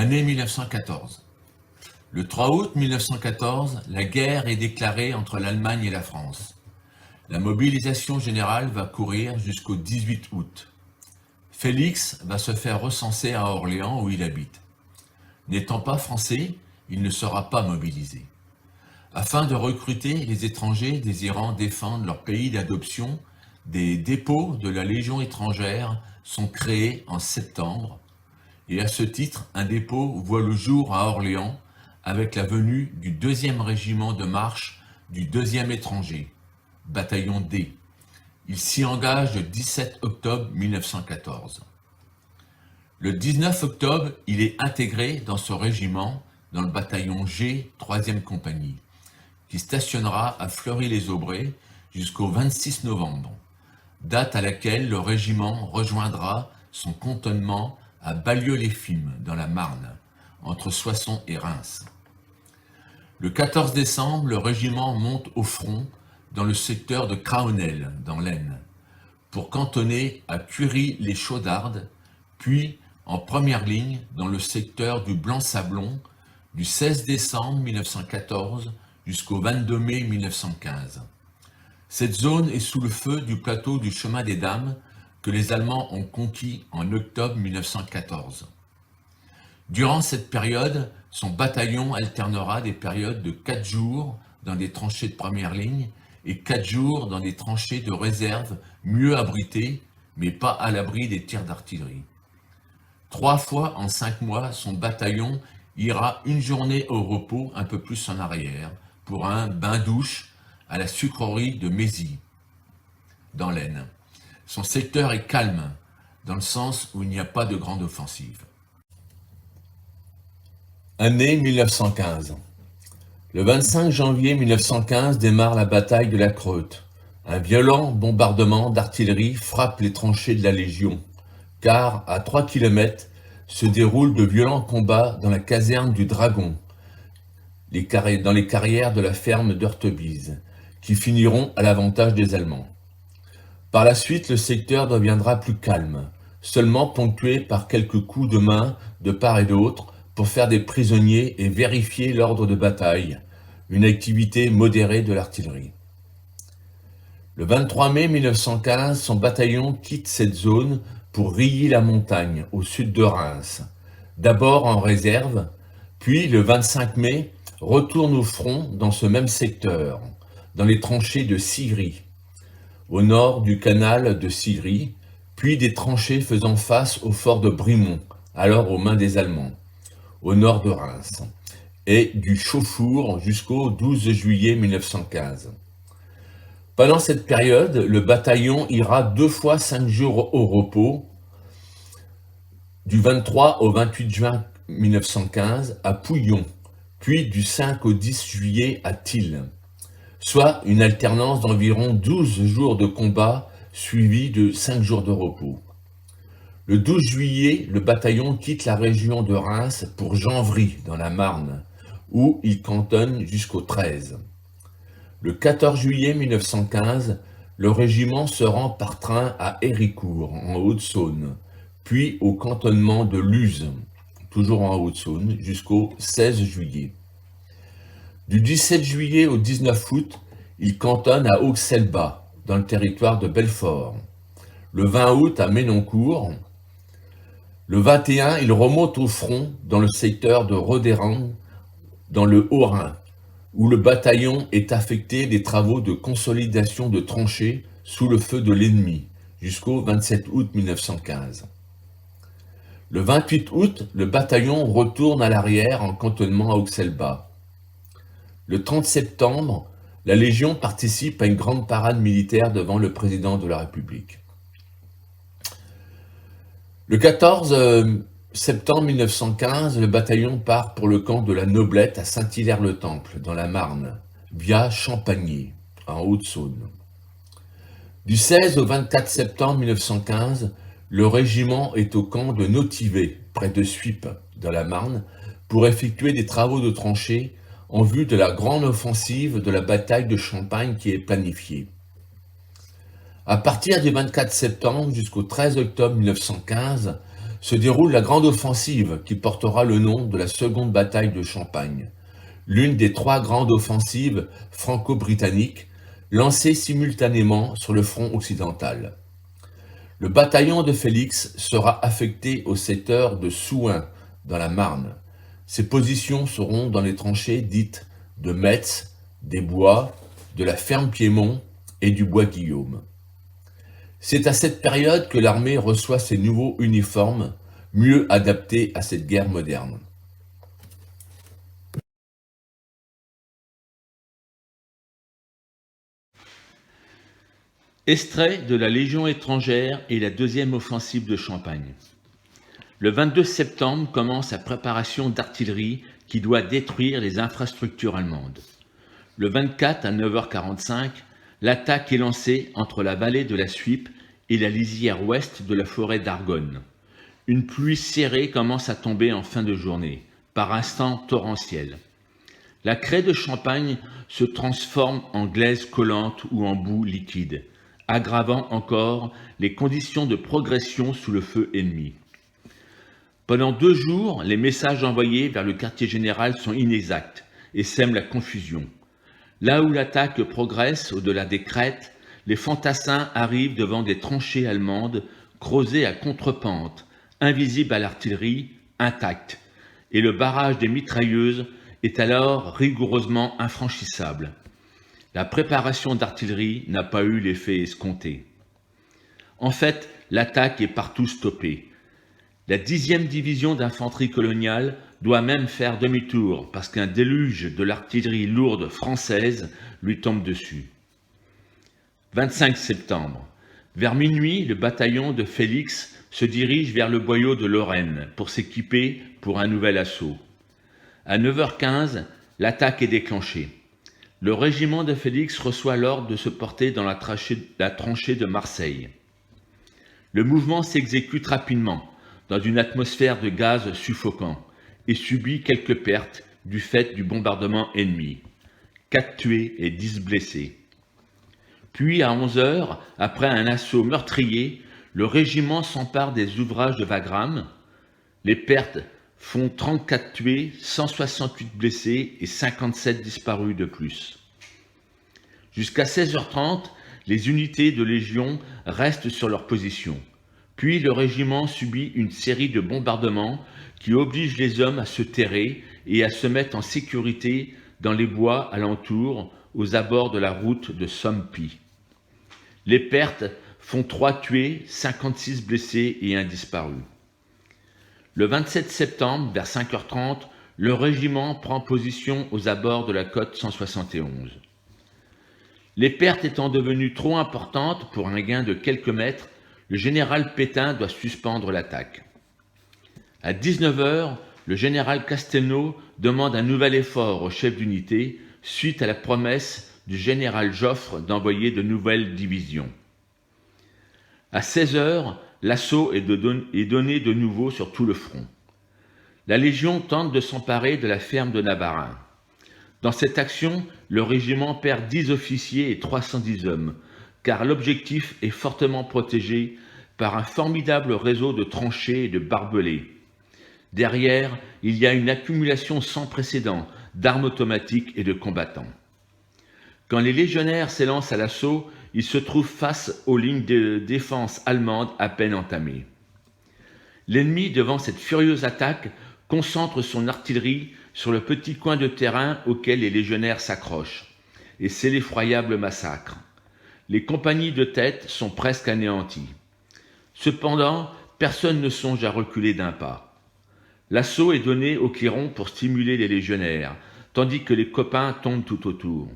Année 1914. Le 3 août 1914, la guerre est déclarée entre l'Allemagne et la France. La mobilisation générale va courir jusqu'au 18 août. Félix va se faire recenser à Orléans où il habite. N'étant pas français, il ne sera pas mobilisé. Afin de recruter les étrangers désirant défendre leur pays d'adoption, des dépôts de la Légion étrangère sont créés en septembre, et à ce titre, un dépôt voit le jour à Orléans avec la venue du 2e régiment de marche du 2e étranger, bataillon D. Il s'y engage le 17 octobre 1914. Le 19 octobre, il est intégré dans ce régiment dans le bataillon G, 3e compagnie, qui stationnera à Fleury-les-Aubrais jusqu'au 26 novembre, date à laquelle le régiment rejoindra son cantonnement à Ballieu-les-Fimes, dans la Marne, entre Soissons et Reims. Le 14 décembre, le régiment monte au front dans le secteur de Craonel, dans l'Aisne, pour cantonner à Cury-les-Chaudardes, puis en première ligne dans le secteur du Blanc-Sablon, du 16 décembre 1914 jusqu'au 22 mai 1915. Cette zone est sous le feu du plateau du Chemin des Dames que les Allemands ont conquis en octobre 1914. Durant cette période, son bataillon alternera des périodes de 4 jours dans des tranchées de première ligne et 4 jours dans des tranchées de réserve mieux abritées, mais pas à l'abri des tirs d'artillerie. 3 fois en 5 mois, son bataillon ira une journée au repos un peu plus en arrière pour un bain-douche à la sucrerie de Mézy, dans l'Aisne. Son secteur est calme, dans le sens où il n'y a pas de grande offensive. Année 1915. Le 25 janvier 1915 démarre la bataille de la Creute. Un violent bombardement d'artillerie frappe les tranchées de la Légion, car à 3 km se déroulent de violents combats dans la caserne du Dragon, dans les carrières de la ferme d'Heurtebise, qui finiront à l'avantage des Allemands. Par la suite, le secteur deviendra plus calme, seulement ponctué par quelques coups de main de part et d'autre pour faire des prisonniers et vérifier l'ordre de bataille, une activité modérée de l'artillerie. Le 23 mai 1915, son bataillon quitte cette zone pour Rilly-la-Montagne, au sud de Reims, d'abord en réserve, puis le 25 mai, retourne au front dans ce même secteur, dans les tranchées de Civry, au nord du canal de Civry, puis des tranchées faisant face au fort de Brimont, alors aux mains des Allemands, au nord de Reims, et du Chauffour jusqu'au 12 juillet 1915. Pendant cette période, le bataillon ira 2 fois 5 jours au repos, du 23 au 28 juin 1915 à Pouillon, puis du 5 au 10 juillet à Thil, soit une alternance d'environ 12 jours de combat suivis de 5 jours de repos. Le 12 juillet, le bataillon quitte la région de Reims pour Janvry, dans la Marne, où il cantonne jusqu'au 13. Le 14 juillet 1915, le régiment se rend par train à Héricourt, en Haute-Saône, puis au cantonnement de Luz, toujours en Haute-Saône, jusqu'au 16 juillet. Du 17 juillet au 19 août, il cantonne à Auxelbas, dans le territoire de Belfort. Le 20 août à Ménoncourt. Le 21, il remonte au front dans le secteur de Rodérang, dans le Haut-Rhin, où le bataillon est affecté des travaux de consolidation de tranchées sous le feu de l'ennemi, jusqu'au 27 août 1915. Le 28 août, le bataillon retourne à l'arrière en cantonnement à Auxelbas. Le 30 septembre, la Légion participe à une grande parade militaire devant le président de la République. Le 14 septembre 1915, le bataillon part pour le camp de la Noblette à Saint-Hilaire-le-Temple, dans la Marne, via Champagné, en Haute-Saône. Du 16 au 24 septembre 1915, le régiment est au camp de Nautivet, près de Suippes, dans la Marne, pour effectuer des travaux de tranchées en vue de la grande offensive de la bataille de Champagne qui est planifiée. À partir du 24 septembre jusqu'au 13 octobre 1915, se déroule la grande offensive qui portera le nom de la seconde bataille de Champagne, l'une des 3 grandes offensives franco-britanniques lancées simultanément sur le front occidental. Le bataillon de Félix sera affecté au secteur de Souhain, dans la Marne. Ses positions seront dans les tranchées dites de Metz, des Bois, de la Ferme Piémont et du Bois Guillaume. C'est à cette période que l'armée reçoit ses nouveaux uniformes, mieux adaptés à cette guerre moderne. Extrait de la Légion étrangère et la deuxième offensive de Champagne. Le 22 septembre commence la préparation d'artillerie qui doit détruire les infrastructures allemandes. Le 24 à 9h45, l'attaque est lancée entre la vallée de la Suippe et la lisière ouest de la forêt d'Argonne. Une pluie serrée commence à tomber en fin de journée, par instants torrentiels. La craie de Champagne se transforme en glaise collante ou en boue liquide, aggravant encore les conditions de progression sous le feu ennemi. Pendant 2 jours, les messages envoyés vers le quartier général sont inexacts et sèment la confusion. Là où l'attaque progresse au-delà des crêtes, les fantassins arrivent devant des tranchées allemandes creusées à contre-pente, invisibles à l'artillerie, intactes, et le barrage des mitrailleuses est alors rigoureusement infranchissable. La préparation d'artillerie n'a pas eu l'effet escompté. En fait, l'attaque est partout stoppée. La 10e division d'infanterie coloniale doit même faire demi-tour parce qu'un déluge de l'artillerie lourde française lui tombe dessus. 25 septembre. Vers minuit, le bataillon de Félix se dirige vers le boyau de Lorraine pour s'équiper pour un nouvel assaut. À 9h15, l'attaque est déclenchée. Le régiment de Félix reçoit l'ordre de se porter dans la tranchée de Marseille. Le mouvement s'exécute rapidement, dans une atmosphère de gaz suffocant, et subit quelques pertes du fait du bombardement ennemi. 4 tués et 10 blessés. Puis, à 11h, après un assaut meurtrier, le régiment s'empare des ouvrages de Wagram. Les pertes font 34 tués, 168 blessés et 57 disparus de plus. Jusqu'à 16h30, les unités de Légion restent sur leur position. Puis le régiment subit une série de bombardements qui obligent les hommes à se terrer et à se mettre en sécurité dans les bois alentours, aux abords de la route de Somme-Py. Les pertes font 3 tués, 56 blessés et 1 disparu. Le 27 septembre, vers 5h30, le régiment prend position aux abords de la côte 171. Les pertes étant devenues trop importantes pour un gain de quelques mètres, le général Pétain doit suspendre l'attaque. À 19h, le général Castelnau demande un nouvel effort au chef d'unité suite à la promesse du général Joffre d'envoyer de nouvelles divisions. À 16h, l'assaut est donné de nouveau sur tout le front. La Légion tente de s'emparer de la ferme de Navarin. Dans cette action, le régiment perd 10 officiers et 310 hommes, car l'objectif est fortement protégé par un formidable réseau de tranchées et de barbelés. Derrière, il y a une accumulation sans précédent d'armes automatiques et de combattants. Quand les légionnaires s'élancent à l'assaut, ils se trouvent face aux lignes de défense allemandes à peine entamées. L'ennemi, devant cette furieuse attaque, concentre son artillerie sur le petit coin de terrain auquel les légionnaires s'accrochent. Et c'est l'effroyable massacre. Les compagnies de tête sont presque anéanties. Cependant, personne ne songe à reculer d'un pas. L'assaut est donné au clairon pour stimuler les légionnaires, tandis que les copains tombent tout autour.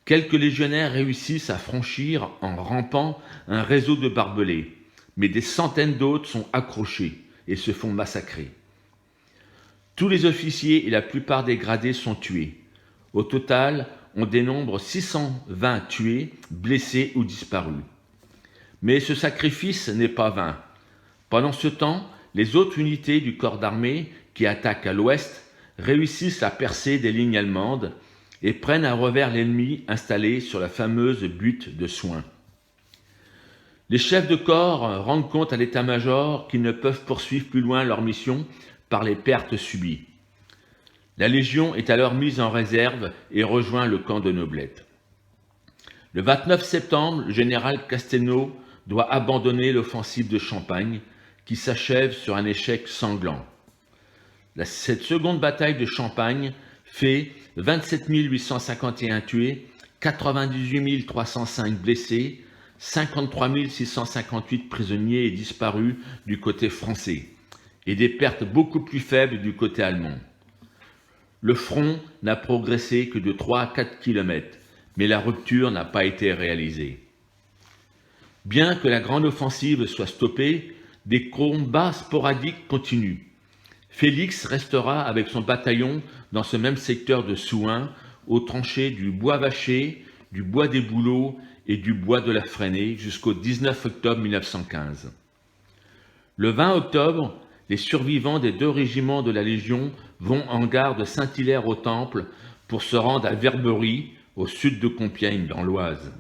Quelques légionnaires réussissent à franchir en rampant un réseau de barbelés, mais des centaines d'autres sont accrochés et se font massacrer. Tous les officiers et la plupart des gradés sont tués. Au total, on dénombre 620 tués, blessés ou disparus. Mais ce sacrifice n'est pas vain. Pendant ce temps, les autres unités du corps d'armée qui attaquent à l'ouest réussissent à percer des lignes allemandes et prennent à revers l'ennemi installé sur la fameuse butte de Soins. Les chefs de corps rendent compte à l'état-major qu'ils ne peuvent poursuivre plus loin leur mission par les pertes subies. La Légion est alors mise en réserve et rejoint le camp de Noblette. Le 29 septembre, le général Castelnau doit abandonner l'offensive de Champagne, qui s'achève sur un échec sanglant. Cette seconde bataille de Champagne fait 27 851 tués, 98 305 blessés, 53 658 prisonniers et disparus du côté français, et des pertes beaucoup plus faibles du côté allemand. Le front n'a progressé que de 3 à 4 km, mais la rupture n'a pas été réalisée. Bien que la grande offensive soit stoppée, des combats sporadiques continuent. Félix restera avec son bataillon dans ce même secteur de Souhain, aux tranchées du bois Vacher, du bois des Bouleaux et du bois de la Freinée jusqu'au 19 octobre 1915. Le 20 octobre, les survivants des 2 régiments de la Légion vont en gare de Saint-Hilaire-au-Temple pour se rendre à Verberie, au sud de Compiègne, dans l'Oise.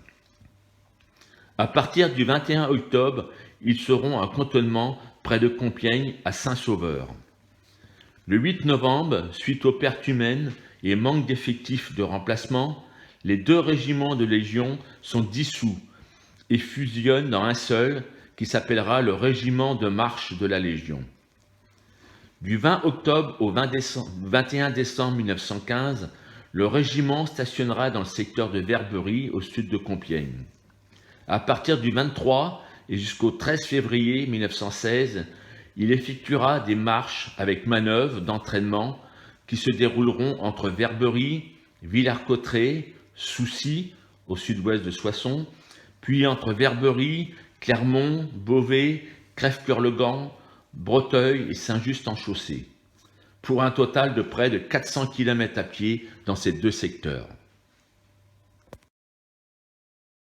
À partir du 21 octobre, ils seront en cantonnement près de Compiègne à Saint-Sauveur. Le 8 novembre, suite aux pertes humaines et manque d'effectifs de remplacement, les 2 régiments de Légion sont dissous et fusionnent dans un seul qui s'appellera le régiment de marche de la Légion. Du 20 octobre au 21 décembre 1915, le régiment stationnera dans le secteur de Verberie, au sud de Compiègne. À partir du 23 et jusqu'au 13 février 1916, il effectuera des marches avec manœuvres d'entraînement qui se dérouleront entre Verberie, Villers-Cotterêts, Soucy, au sud-ouest de Soissons, puis entre Verberie, Clermont, Beauvais, Crèvecœur-le-Grand, Breteuil et Saint-Just-en-Chaussée, pour un total de près de 400 km à pied dans ces 2 secteurs.